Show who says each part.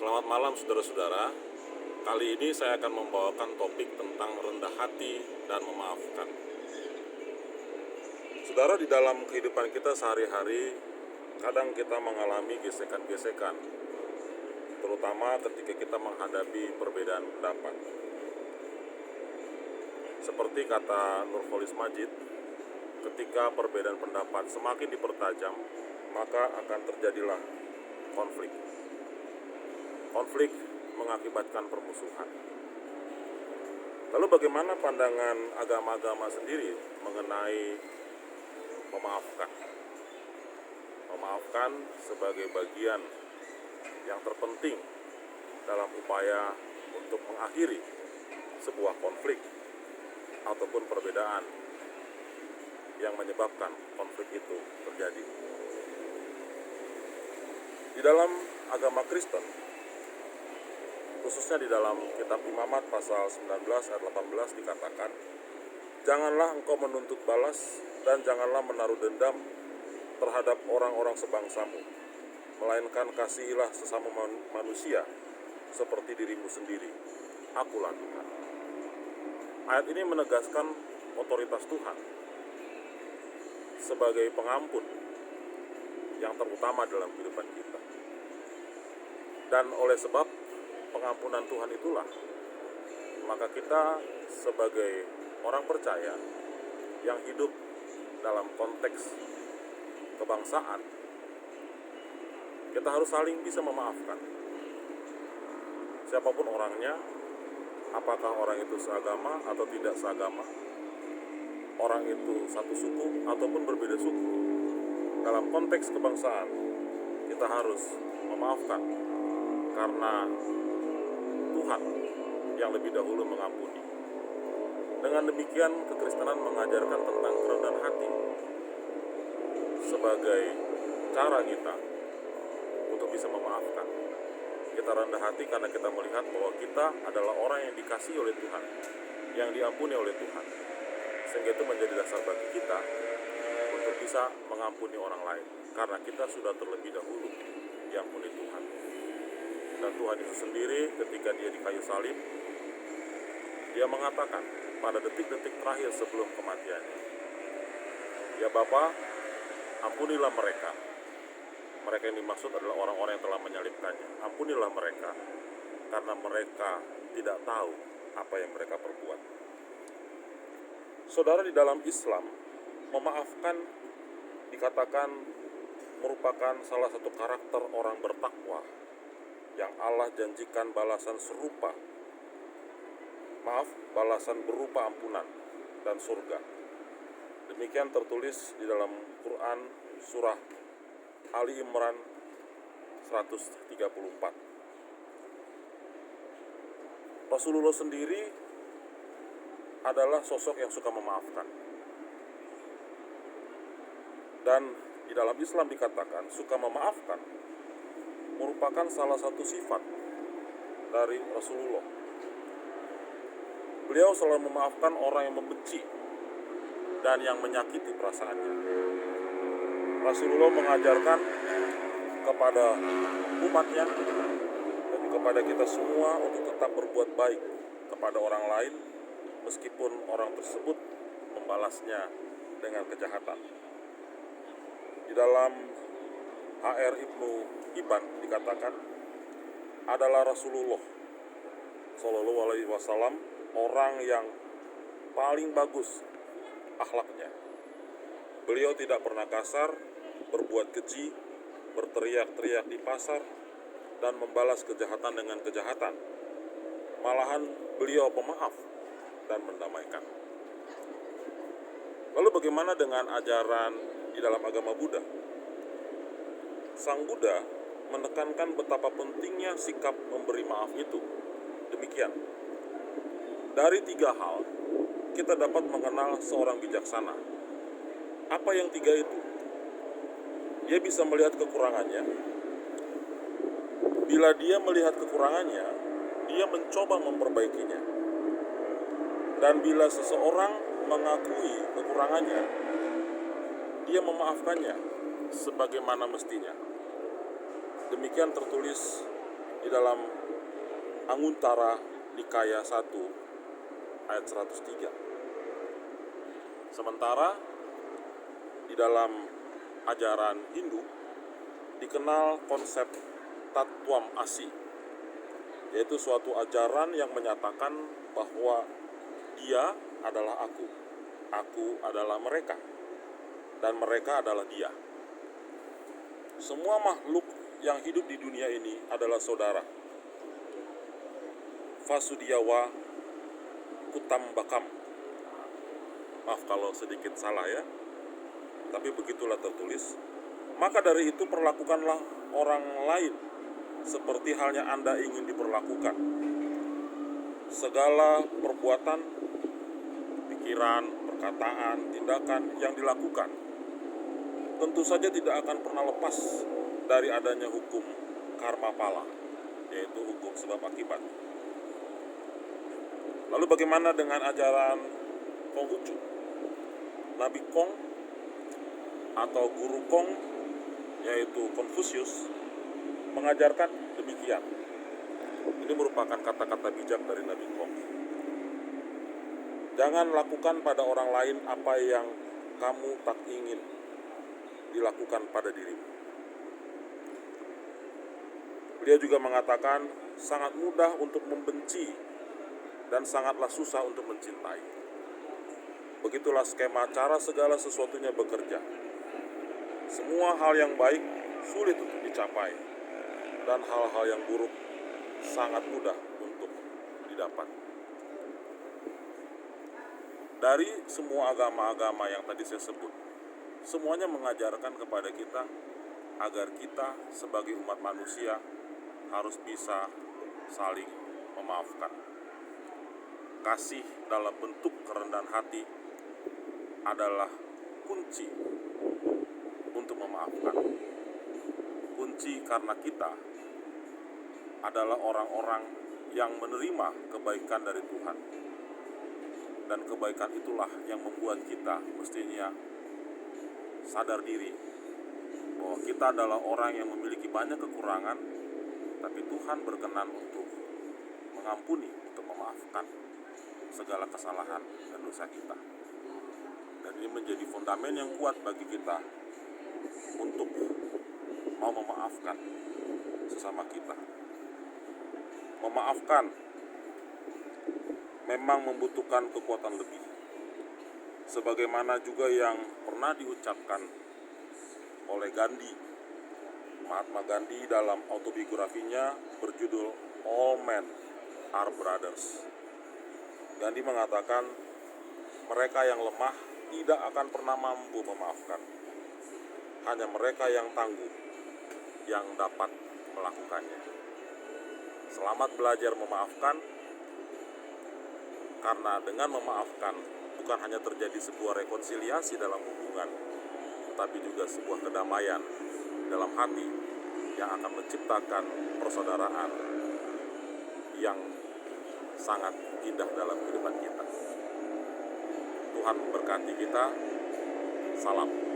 Speaker 1: Selamat malam saudara-saudara. Kali ini saya akan membawakan topik tentang rendah hati dan memaafkan. Saudara, di dalam kehidupan kita sehari-hari, kadang kita mengalami gesekan-gesekan, terutama ketika kita menghadapi perbedaan pendapat. Seperti kata Nurholis Majid, ketika perbedaan pendapat semakin dipertajam, maka akan terjadilah konflik. Konflik mengakibatkan permusuhan. Lalu bagaimana pandangan agama-agama sendiri mengenai memaafkan? Memaafkan sebagai bagian yang terpenting dalam upaya untuk mengakhiri sebuah konflik ataupun perbedaan yang menyebabkan konflik itu terjadi. Di dalam agama Kristen, khususnya di dalam kitab Imamat pasal 19 ayat 18 dikatakan, "Janganlah engkau menuntut balas dan janganlah menaruh dendam terhadap orang-orang sebangsamu, melainkan kasihilah sesama manusia seperti dirimu sendiri. Akulah Tuhan." Ayat ini menegaskan otoritas Tuhan sebagai pengampun yang terutama dalam kehidupan kita. Dan oleh sebab pengampunan Tuhan itulah, maka kita sebagai orang percaya yang hidup dalam konteks kebangsaan, kita harus saling bisa memaafkan. Siapapun orangnya, apakah orang itu seagama atau tidak seagama, orang itu satu suku ataupun berbeda suku, dalam konteks kebangsaan kita harus memaafkan, karena Tuhan yang lebih dahulu mengampuni. Dengan demikian, kekristenan mengajarkan tentang kerendahan hati sebagai cara kita untuk bisa memaafkan. Kita rendah hati karena kita melihat bahwa kita adalah orang yang dikasihi oleh Tuhan, yang diampuni oleh Tuhan, sehingga itu menjadi dasar bagi kita untuk bisa mengampuni orang lain, karena kita sudah terlebih dahulu diampuni Tuhan. Dan Tuhan Yesus sendiri ketika dia di kayu salib, dia mengatakan pada detik-detik terakhir sebelum kematiannya, "Ya Bapa, ampunilah mereka." Mereka yang dimaksud adalah orang-orang yang telah menyalibkannya. "Ampunilah mereka, karena mereka tidak tahu apa yang mereka perbuat." Saudara, di dalam Islam, memaafkan dikatakan merupakan salah satu karakter orang bertakwa yang Allah janjikan balasan serupa, balasan berupa ampunan dan surga. Demikian tertulis di dalam Quran surah Ali Imran 134. Rasulullah sendiri adalah sosok yang suka memaafkan. Dan di dalam Islam dikatakan suka memaafkan merupakan salah satu sifat dari Rasulullah. Beliau selalu memaafkan orang yang membenci dan yang menyakiti perasaannya. Rasulullah mengajarkan kepada umatnya dan kepada kita semua untuk tetap berbuat baik kepada orang lain meskipun orang tersebut membalasnya dengan kejahatan. Di dalam HR Ibnu Hibban dikatakan adalah Rasulullah Shallallahu Alaihi Wasallam orang yang paling bagus akhlaknya. Beliau tidak pernah kasar, berbuat keji, berteriak-teriak di pasar, dan membalas kejahatan dengan kejahatan. Malahan beliau pemaaf dan mendamaikan. Lalu bagaimana dengan ajaran di dalam agama Buddha? Sang Buddha menekankan betapa pentingnya sikap memberi maaf itu. Demikian, dari 3 hal kita dapat mengenal seorang bijaksana. Apa yang 3 itu? Dia bisa melihat kekurangannya. Bila dia melihat kekurangannya, dia mencoba memperbaikinya. Dan bila seseorang mengakui kekurangannya, dia memaafkannya sebagaimana mestinya. Demikian tertulis di dalam Anguttara Nikaya 1 ayat 103. Sementara di dalam ajaran Hindu dikenal konsep Tattwam Asi, yaitu suatu ajaran yang menyatakan bahwa dia adalah aku adalah mereka, dan mereka adalah dia. Semua makhluk yang hidup di dunia ini adalah saudara. Vasudiyawa Kutambakam. Maaf kalau sedikit salah ya, tapi begitulah tertulis. Maka dari itu perlakukanlah orang lain seperti halnya Anda ingin diperlakukan. Segala perbuatan, pikiran, perkataan, tindakan yang dilakukan tentu saja tidak akan pernah lepas dari adanya hukum karma pala, yaitu hukum sebab akibat. Lalu bagaimana dengan ajaran Konghucu? Nabi Kong atau Guru Kong, yaitu Konfusius, mengajarkan demikian. Ini merupakan kata-kata bijak dari Nabi Kong. Jangan lakukan pada orang lain apa yang kamu tak ingin dilakukan pada dirimu. Beliau juga mengatakan sangat mudah untuk membenci dan sangatlah susah untuk mencintai. Begitulah skema cara segala sesuatunya bekerja. Semua hal yang baik sulit untuk dicapai, dan hal-hal yang buruk sangat mudah untuk didapat. Dari semua agama-agama yang tadi saya sebut, semuanya mengajarkan kepada kita agar kita sebagai umat manusia harus bisa saling memaafkan. Kasih dalam bentuk kerendahan hati adalah kunci untuk memaafkan. Kunci karena kita adalah orang-orang yang menerima kebaikan dari Tuhan. Dan kebaikan itulah yang membuat kita mestinya sadar diri bahwa kita adalah orang yang memiliki banyak kekurangan, tapi Tuhan berkenan untuk mengampuni, untuk memaafkan segala kesalahan dan dosa kita. Dan ini menjadi fondamen yang kuat bagi kita untuk mau memaafkan sesama kita. Memaafkan memang membutuhkan kekuatan lebih. Sebagaimana juga yang pernah diucapkan oleh Gandhi, Mahatma Gandhi dalam autobiografinya berjudul All Men Are Brothers. Gandhi mengatakan mereka yang lemah tidak akan pernah mampu memaafkan. Hanya mereka yang tangguh yang dapat melakukannya. Selamat belajar memaafkan, karena dengan memaafkan bukan hanya terjadi sebuah rekonsiliasi dalam hubungan, tetapi juga sebuah kedamaian dalam hati yang akan menciptakan persaudaraan yang sangat indah dalam kehidupan kita. Tuhan memberkati kita. Salam.